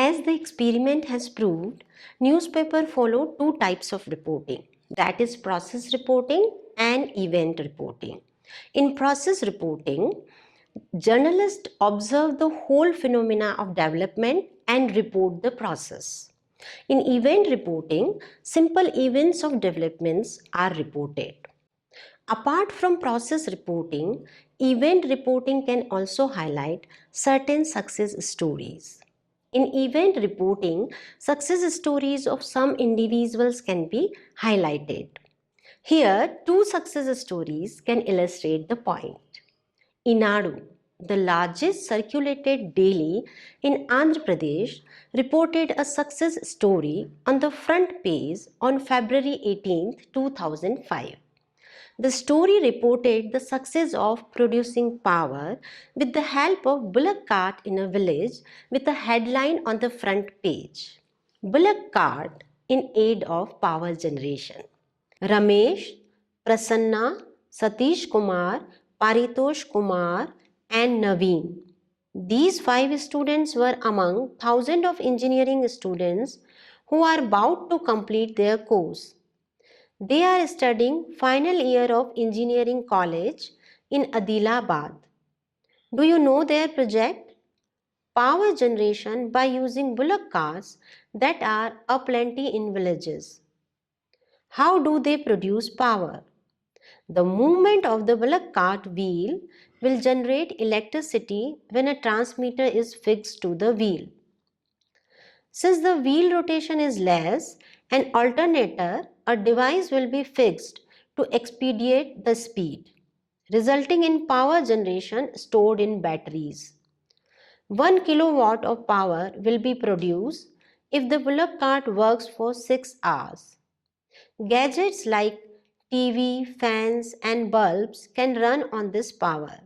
As the experiment has proved, newspaper follow two types of reporting, that is process reporting and event reporting. In process reporting, journalists observe the whole phenomena of development and report the process. In event reporting, simple events of developments are reported. Apart from process reporting, event reporting can also highlight certain success stories. In event reporting, success stories of some individuals can be highlighted. Here, two success stories can illustrate the point. Inadu, the largest circulated daily in Andhra Pradesh, reported a success story on the front page on February 18, 2005. The story reported the success of producing power with the help of bullock cart in a village with a headline on the front page. Bullock cart in aid of power generation. Ramesh, Prasanna, Satish Kumar, Paritosh Kumar and Naveen. These 5 students were among thousands of engineering students who are about to complete their course. They are studying final year of engineering college in Adilabad. Do you know their project? Power generation by using bullock carts that are aplenty in villages. How do they produce power? The movement of the bullock cart wheel will generate electricity when a transmitter is fixed to the wheel. Since the wheel rotation is less, an alternator or device will be fixed to expedite the speed, resulting in power generation stored in batteries. 1 kilowatt of power will be produced if the bullock cart works for 6 hours. Gadgets like TV, fans and bulbs can run on this power.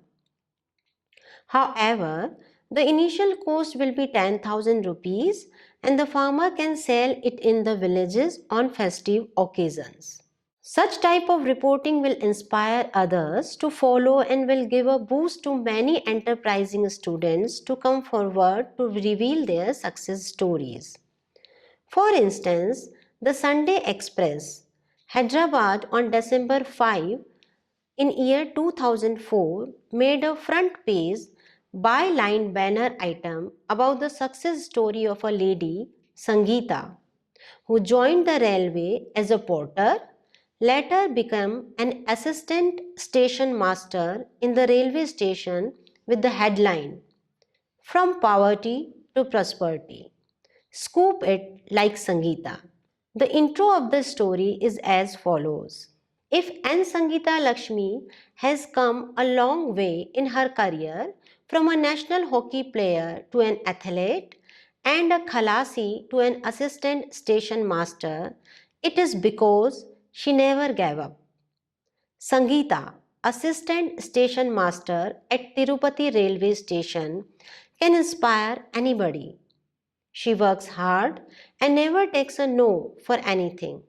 However, the initial cost will be 10,000 rupees and the farmer can sell it in the villages on festive occasions. Such type of reporting will inspire others to follow and will give a boost to many enterprising students to come forward to reveal their success stories. For instance, the Sunday Express, Hyderabad on December 5 in year 2004 made a front page byline banner item about the success story of a lady, Sangeeta, who joined the railway as a porter, later became an assistant station master in the railway station with the headline From Poverty to Prosperity. Scoop it like Sangeeta. The intro of the story is as follows. If N. Sangeeta Lakshmi has come a long way in her career from a national hockey player to an athlete and a khalasi to an assistant station master, it is because she never gave up. Sangeeta, assistant station master at Tirupati railway station, can inspire anybody. She works hard and never takes a no for anything.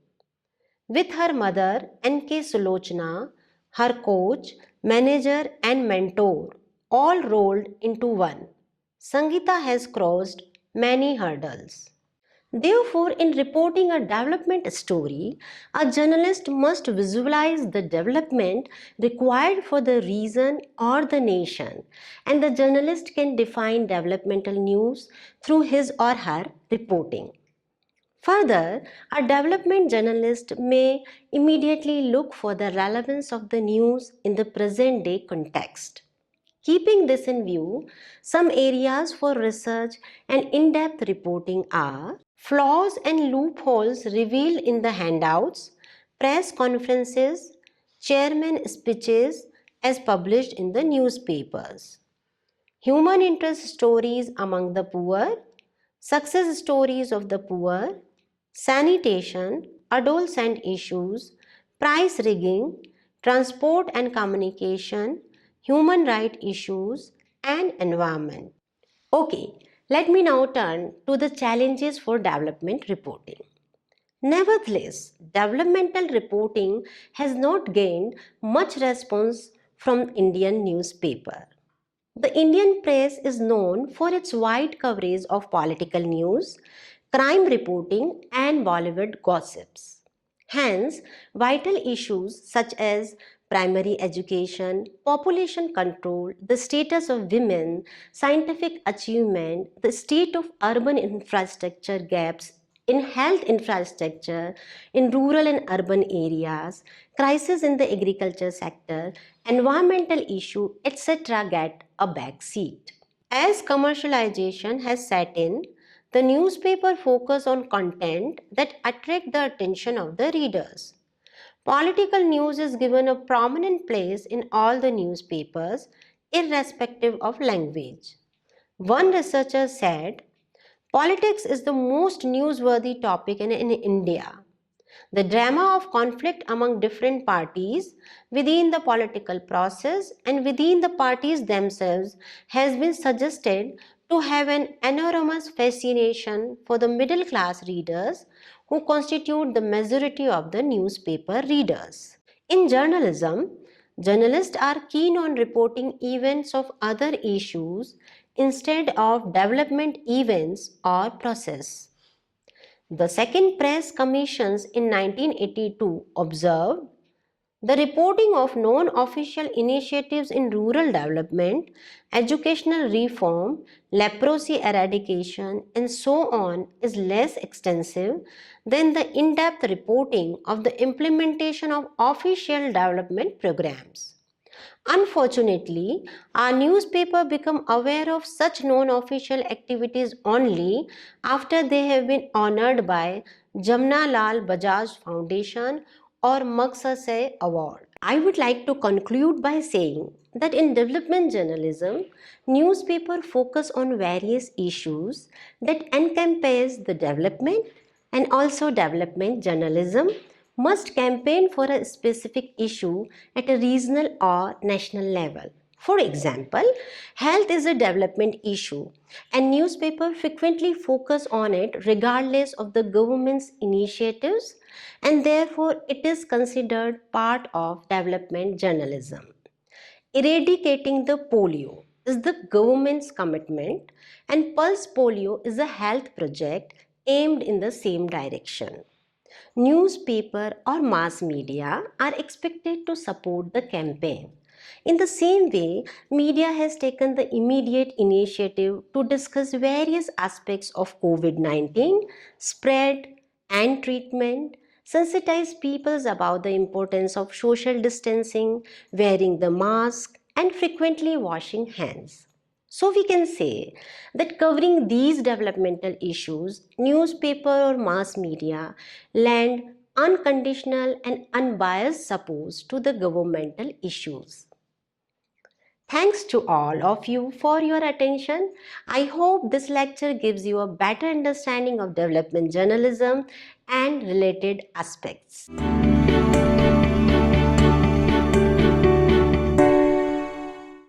With her mother, N.K. Sulochana, her coach, manager and mentor, all rolled into one, Sangeeta has crossed many hurdles. Therefore, in reporting a development story, a journalist must visualize the development required for the region or the nation, and the journalist can define developmental news through his or her reporting. Further, a development journalist may immediately look for the relevance of the news in the present day context. Keeping this in view, some areas for research and in-depth reporting are flaws and loopholes revealed in the handouts, press conferences, chairman speeches as published in the newspapers, human interest stories among the poor, success stories of the poor, sanitation, adolescent issues, price rigging, transport and communication, human rights issues, and environment. Okay, let me now turn to the challenges for development reporting. Nevertheless, developmental reporting has not gained much response from Indian newspaper. The Indian press is known for its wide coverage of political news, crime reporting, and Bollywood gossips. Hence, vital issues such as primary education, population control, the status of women, scientific achievement, the state of urban infrastructure gaps in health infrastructure in rural and urban areas, crisis in the agriculture sector, environmental issue, etc. get a back seat. As commercialization has set in, the newspaper focus on content that attract the attention of the readers. Political news is given a prominent place in all the newspapers, irrespective of language. One researcher said, politics is the most newsworthy topic in India. The drama of conflict among different parties within the political process and within the parties themselves has been suggested to have an enormous fascination for the middle class readers who constitute the majority of the newspaper readers. In journalism, journalists are keen on reporting events of other issues instead of development events or process. The Second Press Commissions in 1982 observed the reporting of non-official initiatives in rural development, educational reform, leprosy eradication, and so on is less extensive than the in-depth reporting of the implementation of official development programs. Unfortunately, our newspaper become aware of such non-official activities only after they have been honored by Jamna Lal Bajaj Foundation or Maksase Award. I would like to conclude by saying that in development journalism, newspaper focus on various issues that encompass the development, and also development journalism must campaign for a specific issue at a regional or national level. For example, health is a development issue and newspapers frequently focus on it regardless of the government's initiatives, and therefore it is considered part of development journalism. Eradicating the polio is the government's commitment, and Pulse Polio is a health project aimed in the same direction. Newspaper or mass media are expected to support the campaign. In the same way, media has taken the immediate initiative to discuss various aspects of COVID-19 spread and treatment, sensitize people about the importance of social distancing, wearing the mask, and frequently washing hands. So we can say that covering these developmental issues, newspaper or mass media lend unconditional and unbiased support to the governmental issues. Thanks to all of you for your attention. I hope this lecture gives you a better understanding of development journalism and related aspects.